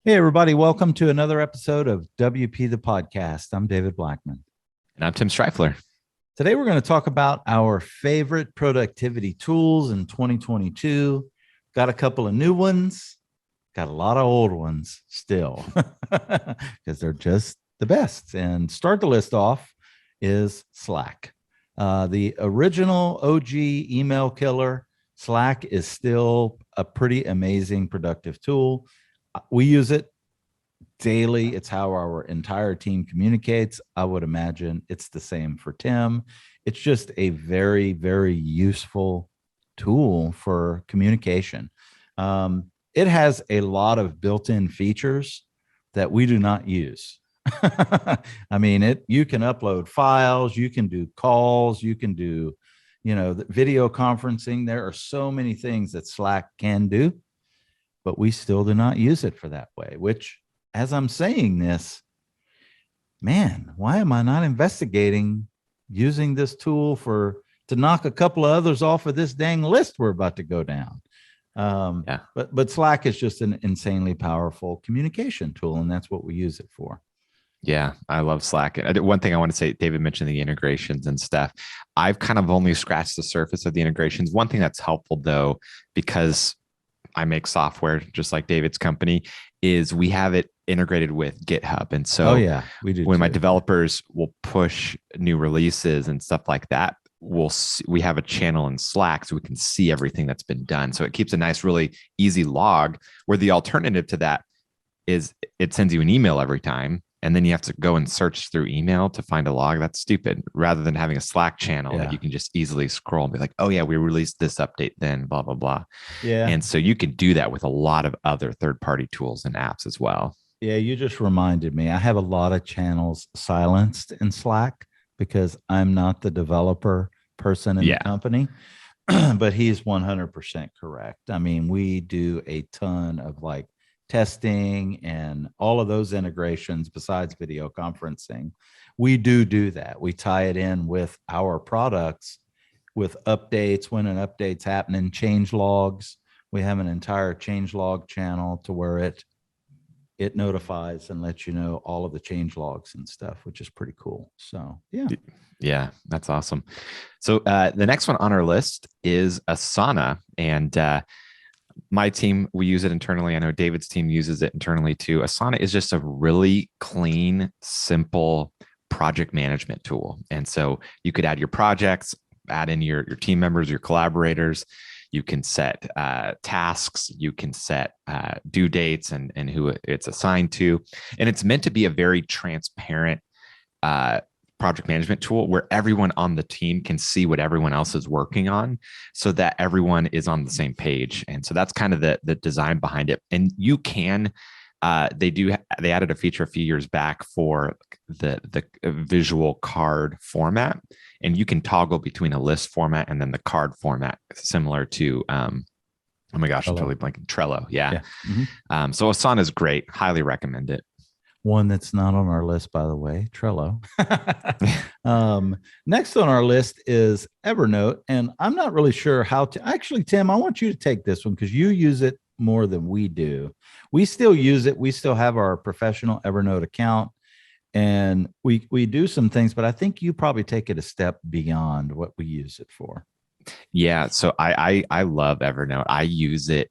Hey, everybody. Welcome to another episode of WP the Podcast. I'm David Blackman. And I'm Tim Streifler. Today, we're going to talk about our favorite productivity tools in 2022. Got a couple of new ones, got a lot of old ones still, because they're just the best. And start the list off is Slack. The original OG email killer, Slack is still a pretty amazing productive tool. We use it daily. It's how our entire team communicates. I would imagine it's the same for Tim. It's just a very, very useful tool for communication. It has a lot of built-in features that we do not use. I mean, you can upload files, you can do calls, you can do, the video conferencing. There are so many things that Slack can do, but we still do not use it for that way, which, as I'm saying this, man, why am I not investigating using this tool to knock a couple of others off of this dang list we're about to go down? But Slack is just an insanely powerful communication tool, and that's what we use it for. Yeah, I love Slack. One thing I want to say, David mentioned the integrations and stuff. I've kind of only scratched the surface of the integrations. One thing that's helpful, though, because I make software just like David's company, is we have it integrated with GitHub. And so we do when my developers will push new releases and stuff like that, we have a channel in Slack so we can see everything that's been done. So it keeps a nice, really easy log, where the alternative to that is it sends you an email every time, and then you have to go and search through email to find a log. That's stupid. Rather than having a Slack channel that you can just easily scroll and be like, oh yeah, we released this update then, blah, blah, blah. Yeah. And so you can do that with a lot of other third-party tools and apps as well. Yeah, you just reminded me. I have a lot of channels silenced in Slack because I'm not the developer person in the company, but he's 100% correct. I mean, we do a ton of testing and all of those integrations besides video conferencing. We do that. We tie it in with our products with updates, when an update's happening, change logs. We have an entire change log channel to where it notifies and lets you know all of the change logs and stuff, which is pretty cool. So, yeah. Yeah, that's awesome. So the next one on our list is Asana. And my team, we use it internally. I know David's team uses it internally too. Asana is just a really clean, simple project management tool. And so you could add your projects, add in your team members, your collaborators. You can set tasks, you can set due dates and who it's assigned to. And it's meant to be a very transparent project management tool where everyone on the team can see what everyone else is working on, so that everyone is on the same page. And so that's kind of the design behind it. And you can, they added a feature a few years back for the visual card format, and you can toggle between a list format and then the card format, similar to oh my gosh, I'm totally blanking. Trello. Yeah. Mm-hmm. So Asana is great. Highly recommend it. One that's not on our list, by the way, Trello. Next on our list is Evernote. And I'm not really sure how to actually, Tim, I want you to take this one because you use it more than we do. We still use it. We still have our professional Evernote account, and we do some things, but I think you probably take it a step beyond what we use it for. Yeah. So I love Evernote. I use it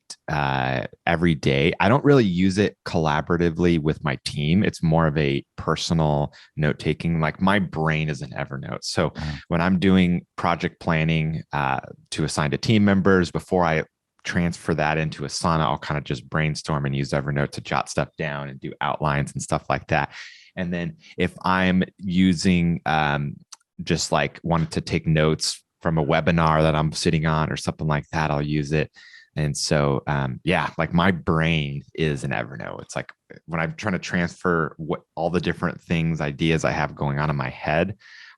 every day. I don't really use it collaboratively with my team. It's more of a personal note taking. Like, my brain is in Evernote. So when I'm doing project planning to assign to team members, before I transfer that into Asana, I'll kind of just brainstorm and use Evernote to jot stuff down and do outlines and stuff like that. And then if I'm using just like wanted to take notes from a webinar that I'm sitting on or something like that, I'll use it. And so, like, my brain is in Evernote. It's like when I'm trying to transfer all the different things, ideas I have going on in my head,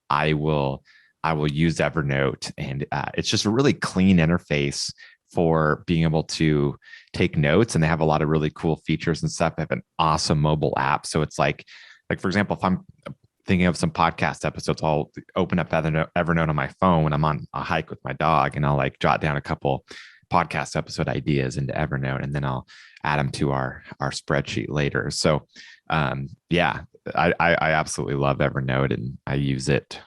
I will use Evernote, and it's just a really clean interface for being able to take notes. And they have a lot of really cool features and stuff. They have an awesome mobile app. So it's like, for example, if I'm thinking of some podcast episodes, I'll open up Evernote on my phone when I'm on a hike with my dog, and I'll jot down a couple podcast episode ideas into Evernote, and then I'll add them to our spreadsheet later. So yeah, I absolutely love Evernote, and I use it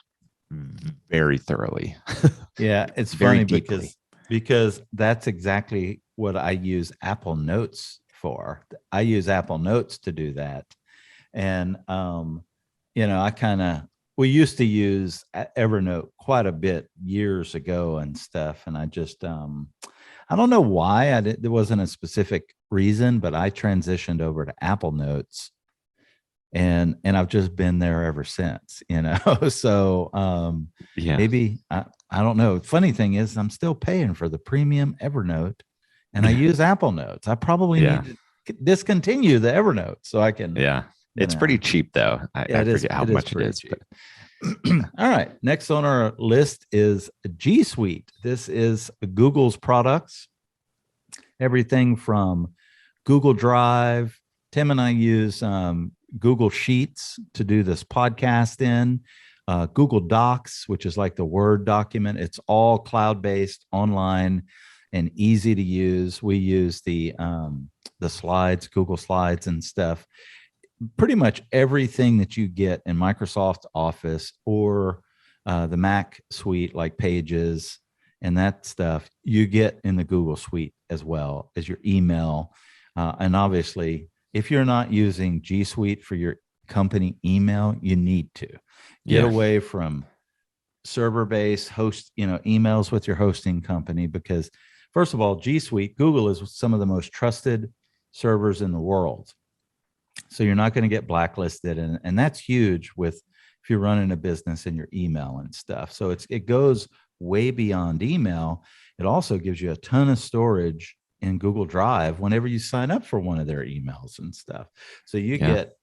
very thoroughly, Yeah, it's very funny deeply. because that's exactly what I use Apple Notes for. I use Apple Notes to do that. And I kind of we used to use Evernote quite a bit years ago and stuff, and I don't know why there wasn't a specific reason, but I transitioned over to Apple Notes, and I've just been there ever since. So Yeah, maybe I don't know. Funny thing is, I'm still paying for the premium Evernote, and I use Apple Notes. I probably yeah, need to discontinue the Evernote so I can, yeah. you It's know, pretty cheap though. yeah, I forget how it is much it pretty is, but cheap. All right. Next on our list is G Suite. This is Google's products, everything from Google Drive. Tim and I use Google Sheets to do this podcast in. Google Docs, which is like the Word document. It's all cloud based, online, and easy to use. We use the slides, Google Slides, and stuff. Pretty much everything that you get in Microsoft Office or the Mac suite, like Pages and that stuff, you get in the Google Suite as well as your email. And obviously, if you're not using G Suite for your company email, you need to get yeah, away from server based emails with your hosting company, because first of all, G Suite, Google is some of the most trusted servers in the world, so you're not going to get blacklisted, and that's huge with if you're running a business and your email and stuff. So it goes way beyond email. It also gives you a ton of storage in Google Drive whenever you sign up for one of their emails and stuff. So you yeah, get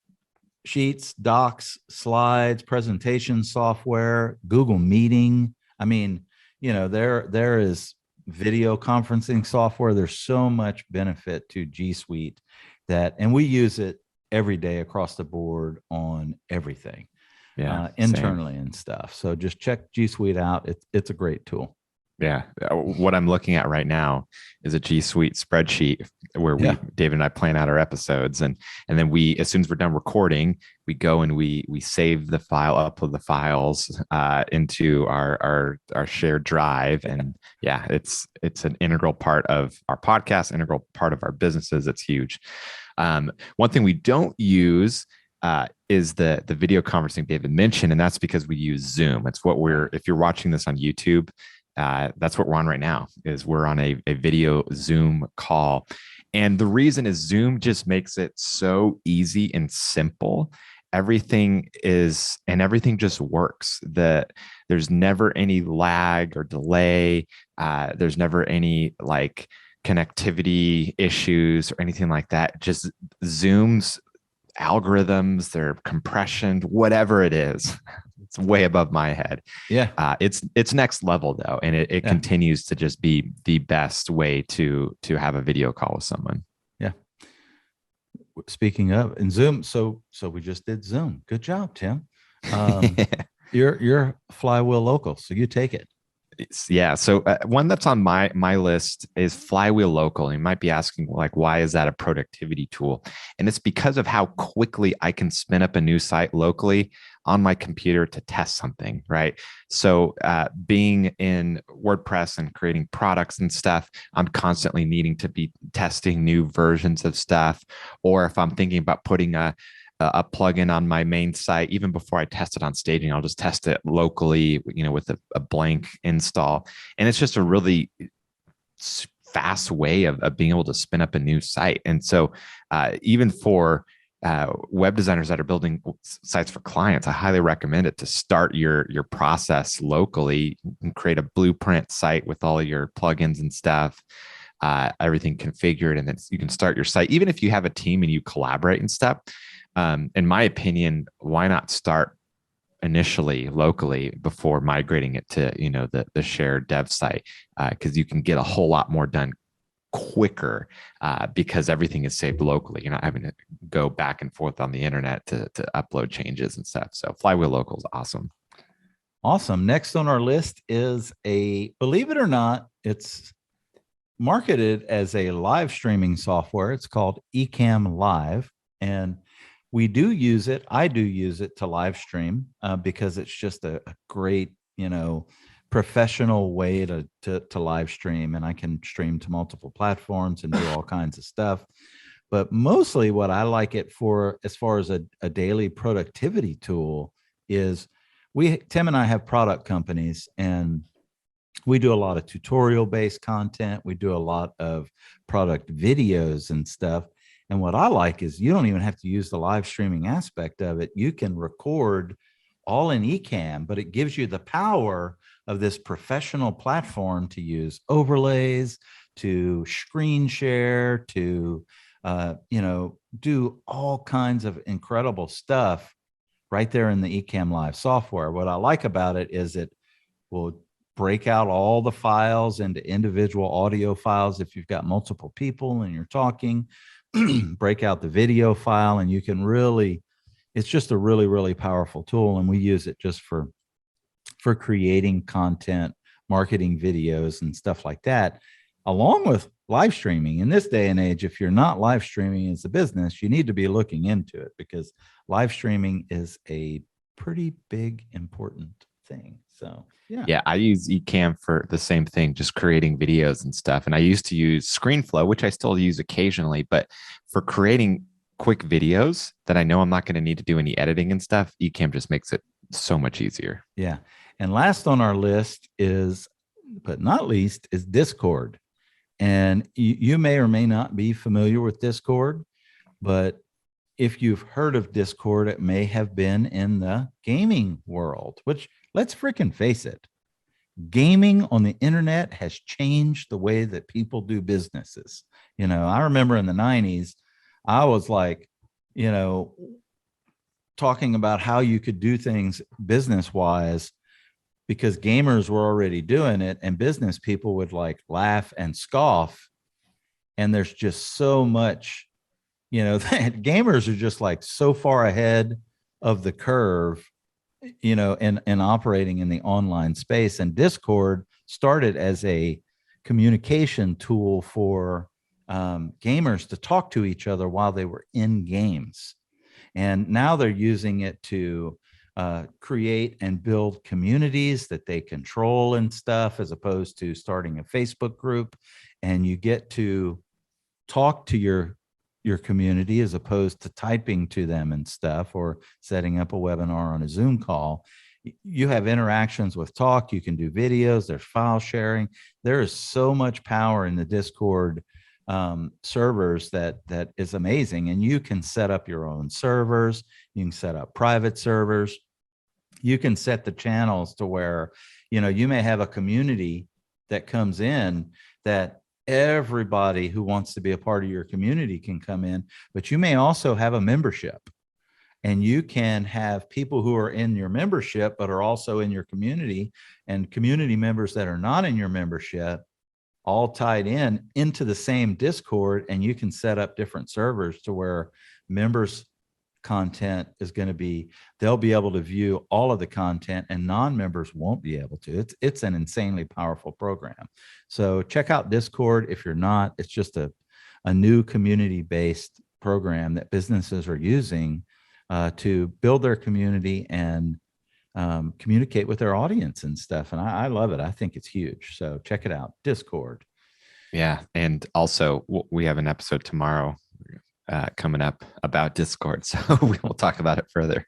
sheets, docs, slides, presentation software, Google Meeting. I mean, there is video conferencing software. There's so much benefit to G Suite and we use it every day across the board on everything, yeah. Same. internally and stuff. So just check G Suite out. It's a great tool. Yeah. What I'm looking at right now is a G Suite spreadsheet where Yeah. David and I plan out our episodes, and then as soon as we're done recording, we go and we save the file, upload the files into our shared drive. And yeah, it's an integral part of our podcast, integral part of our businesses. It's huge. One thing we don't use is the video conferencing David mentioned, and that's because we use Zoom. It's what if you're watching this on YouTube, that's what we're on right now. Is we're on a video Zoom call, and the reason is Zoom just makes it so easy and simple. Everything just works. There's never any lag or delay. There's never any like connectivity issues or anything like that. Just Zoom's algorithms, their compression, whatever it is. It's way above my head. Yeah. It's next level though, and it Yeah. continues to just be the best way to have a video call with someone. Yeah. Speaking of and Zoom, so we just did Zoom. Good job, Tim. You're flywheel local, so you take it. Yeah. So one that's on my list is Flywheel Local. You might be asking, like, why is that a productivity tool? And it's because of how quickly I can spin up a new site locally on my computer to test something, right? So being in WordPress and creating products and stuff, I'm constantly needing to be testing new versions of stuff. Or if I'm thinking about putting a plugin on my main site, even before I test it on staging, I'll just test it locally, with a blank install. And it's just a really fast way of being able to spin up a new site. And so even for web designers that are building sites for clients, I highly recommend it to start your process locally and create a blueprint site with all your plugins and stuff. Everything configured, and then you can start your site. Even if you have a team and you collaborate and stuff, in my opinion, why not start initially locally before migrating it to the shared dev site, because you can get a whole lot more done quicker because everything is saved locally. You're not having to go back and forth on the internet to upload changes and stuff. So Flywheel Local is awesome. Awesome. Next on our list is believe it or not, marketed as a live streaming software. It's called Ecamm Live, and we do use it. I do use it to live stream because it's just a great, professional way to live stream, and I can stream to multiple platforms and do all kinds of stuff. But mostly, what I like it for, as far as a daily productivity tool, is Tim and I have product companies, and we do a lot of tutorial based content. We do a lot of product videos and stuff. And what I like is you don't even have to use the live streaming aspect of it. You can record all in Ecamm, but it gives you the power of this professional platform to use overlays, to screen share, to do all kinds of incredible stuff right there in the Ecamm Live software. What I like about it is it will break out all the files into individual audio files. If you've got multiple people and you're talking, break out the video file, and you can really, it's just a really, really powerful tool. And we use it just for creating content, marketing videos and stuff like that, along with live streaming. In this day and age, if you're not live streaming as a business, you need to be looking into it, because live streaming is a pretty big, important thing. So yeah. Yeah, I use Ecamm for the same thing, just creating videos and stuff. And I used to use ScreenFlow, which I still use occasionally, but for creating quick videos that I know I'm not going to need to do any editing and stuff, Ecamm just makes it so much easier. Yeah. And last on our list is, but not least, is Discord. And you may or may not be familiar with Discord, but if you've heard of Discord, it may have been in the gaming world, which, let's freaking face it, gaming on the internet has changed the way that people do businesses. I remember in the 90s, I was like, talking about how you could do things business wise, because gamers were already doing it, and business people would like laugh and scoff. And there's just so much, that gamers are just like so far ahead of the curve, and operating in the online space. And Discord started as a communication tool for gamers to talk to each other while they were in games. And now they're using it to create and build communities that they control and stuff, as opposed to starting a Facebook group. And you get to talk to your community as opposed to typing to them and stuff, or setting up a webinar on a Zoom call. You have interactions with talk. You can do videos. There's file sharing. There is so much power in the Discord servers that is amazing. And you can set up your own servers. You can set up private servers. You can set the channels to where, you may have a community that comes in, that everybody who wants to be a part of your community can come in, but you may also have a membership, and you can have people who are in your membership but are also in your community, and community members that are not in your membership, all tied into the same Discord. And you can set up different servers to where members content is going to be, they'll be able to view all of the content, and non-members won't be able to. It's an insanely powerful program. So check out Discord. If you're not, it's just a new community-based program that businesses are using to build their community and communicate with their audience and stuff. And I love it. I think it's huge. So check it out, Discord. Yeah. And also, we have an episode tomorrow coming up about Discord. So we will talk about it further.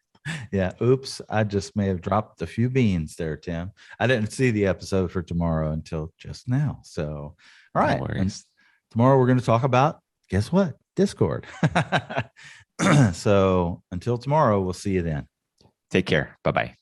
Yeah. Oops. I just may have dropped a few beans there, Tim. I didn't see the episode for tomorrow until just now. So, all right. No worries. Tomorrow we're going to talk about, guess what? Discord. So until tomorrow, we'll see you then. Take care. Bye-bye.